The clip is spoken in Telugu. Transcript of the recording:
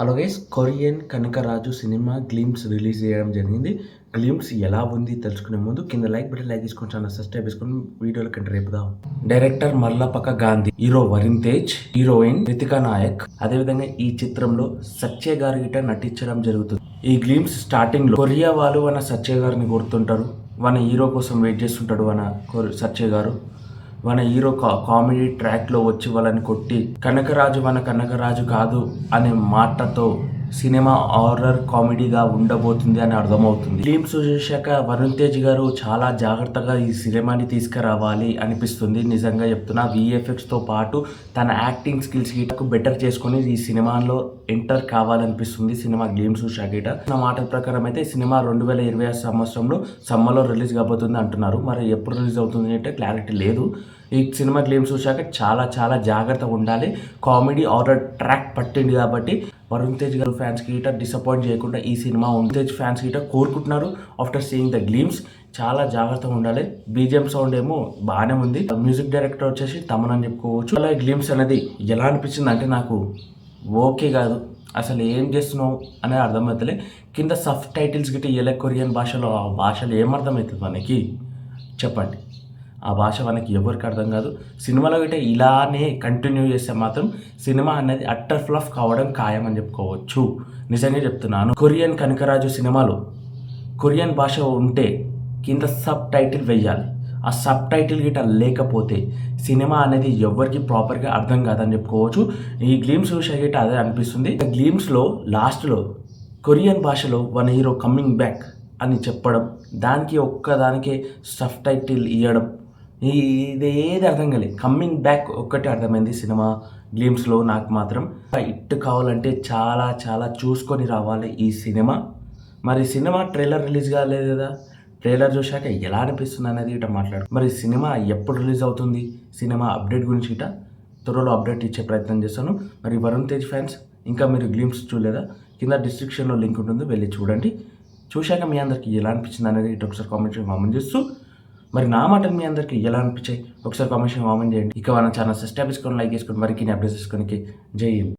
హలో గైస్, కొరియన్ కనకరాజు సినిమా గ్లిమ్స్ రిలీజ్ చేయడం జరిగింది. గ్లిమ్స్ ఎలా ఉంది తెలుసుకునే ముందు కింద లైక్ బటన్ లైక్ చేసుకొని ఛానల్ సబ్స్క్రైబ్ చేసుకొని వీడియోల కంటే రేపుదాం. Director Mallapaka Gandhi, hero Varun Tej, heroine Ritika Nayak. అదేవిధంగా ఈ చిత్రంలో సత్య గారి గిట నటించడం జరుగుతుంది. ఈ గ్లిమ్స్ స్టార్టింగ్ లో కొరియా వాళ్ళు మన సత్య గారిని కొడుతుంటారు. మన హీరో కోసం వెయిట్ చేస్తుంటాడు మన సత్య గారు. మన హీరో కామెడీ ట్రాక్లో వచ్చి వాళ్ళని కొట్టి కనకరాజు కాదు అనే మాటతో సినిమా హారర్ కామెడీగా ఉండబోతుంది అని అర్థమవుతుంది. గ్లిమ్స్ చూశాక వరుణ్ తేజ్ గారు చాలా జాగ్రత్తగా ఈ సినిమాని తీసుకురావాలి అనిపిస్తుంది. నిజంగా చెప్తున్నా, విఎఫ్ఎక్స్తో పాటు తన యాక్టింగ్ స్కిల్స్ గిటకు బెటర్ చేసుకొని ఈ సినిమాలో ఎంటర్ కావాలనిపిస్తుంది. సినిమా గ్లిమ్స్ చూశాక గిట నా మాట ప్రకారం అయితే సినిమా 2020 సంవత్సరంలో సమ్మర్లో రిలీజ్ కాబోతుంది అంటున్నారు. మరి ఎప్పుడు రిలీజ్ అవుతుంది అంటే క్లారిటీ లేదు. ఈ సినిమా గ్లిమ్స్ చూశాక చాలా జాగ్రత్తగా ఉండాలి. కామెడీ హారర్ ట్రాక్ పట్టింది కాబట్టి వరుణ్ తేజ్ గారు ఫ్యాన్స్కి గిట డిసప్పాయింట్ చేయకుండా ఈ సినిమా వరుణ్ తేజ్ ఫ్యాన్స్ గిట కోరుకుంటున్నారు. ఆఫ్టర్ సీయింగ్ ద గ్లిమ్స్ చాలా జాగ్రత్తగా ఉండాలి. బీజిఎం సౌండ్ ఏమో బాగానే ఉంది. మ్యూజిక్ డైరెక్టర్ వచ్చేసి తమన్ అని చెప్పుకోవచ్చు. అలా గ్లిమ్స్ అనేది ఎలా అనిపించింది అంటే నాకు ఓకే కాదు, అసలు ఏం చేస్తున్నావు అనేది అర్థమవుతలే. కింద సబ్ టైటిల్స్ గిట్ట ఇయ్యలే కొరియన్ భాషలో. ఆ భాషలో ఏమర్థమవుతుంది మనకి చెప్పండి? ఆ భాష మనకి ఎవరికి అర్థం కాదు. సినిమాలో గిట్ట ఇలానే కంటిన్యూ చేస్తే మాత్రం సినిమా అనేది అట్టర్ ఫ్లాప్ కావడం ఖాయం అని చెప్పుకోవచ్చు. నిజంగా చెప్తున్నాను. కొరియన్ కనకరాజు సినిమాలో కొరియన్ భాష ఉంటే కింద సబ్ టైటిల్ వెయ్యాలి. ఆ సబ్ టైటిల్ గిట్ట లేకపోతే సినిమా అనేది ఎవరికి ప్రాపర్గా అర్థం కాదని చెప్పుకోవచ్చు. ఈ గ్లిమ్స్ చూసే గిట్ట అదే అనిపిస్తుంది. గ్లిమ్స్లో లాస్ట్లో కొరియన్ భాషలో వన్ హీరో కమ్మింగ్ బ్యాక్ అని చెప్పడం, దానికి ఒక్కదానికే సబ్ టైటిల్ ఇవ్వడం, ఇదేది అర్థం కాలేదు. కమ్మింగ్ బ్యాక్ ఒక్కటే అర్థమైంది సినిమా గ్లిమ్స్లో. నాకు మాత్రం హిట్ కావాలంటే చాలా చూసుకొని రావాలి ఈ సినిమా. మరి సినిమా ట్రైలర్ రిలీజ్ కాలేదు కదా, ట్రైలర్ చూశాక ఎలా అనిపిస్తుంది అనేది ఇట మాట్లాడు. మరి సినిమా ఎప్పుడు రిలీజ్ అవుతుంది, సినిమా అప్డేట్ గురించి ఇట త్వరలో అప్డేట్ ఇచ్చే ప్రయత్నం చేస్తాను. మరి వరుణ్ తేజ్ ఫ్యాన్స్ ఇంకా మీరు గ్లిమ్స్ చూడలేదా, కింద డిస్క్రిప్షన్లో లింక్ ఉంటుంది, వెళ్ళి చూడండి. చూశాక మీ అందరికీ ఎలా అనిపించింది అనేది ఇటు ఒకసారి కామెంట్ చేస్తూ, మరి నా మాటలు మీ అందరికీ ఎలా అనిపించాయి ఒకసారి కామెంట్ చేయండి. ఇక మన ఛానల్ సబ్స్క్రైబ్ చేసుకొని లైక్ చేసుకొని మరిన్ని అప్డేట్స్ చేసుకొని జై హింద్.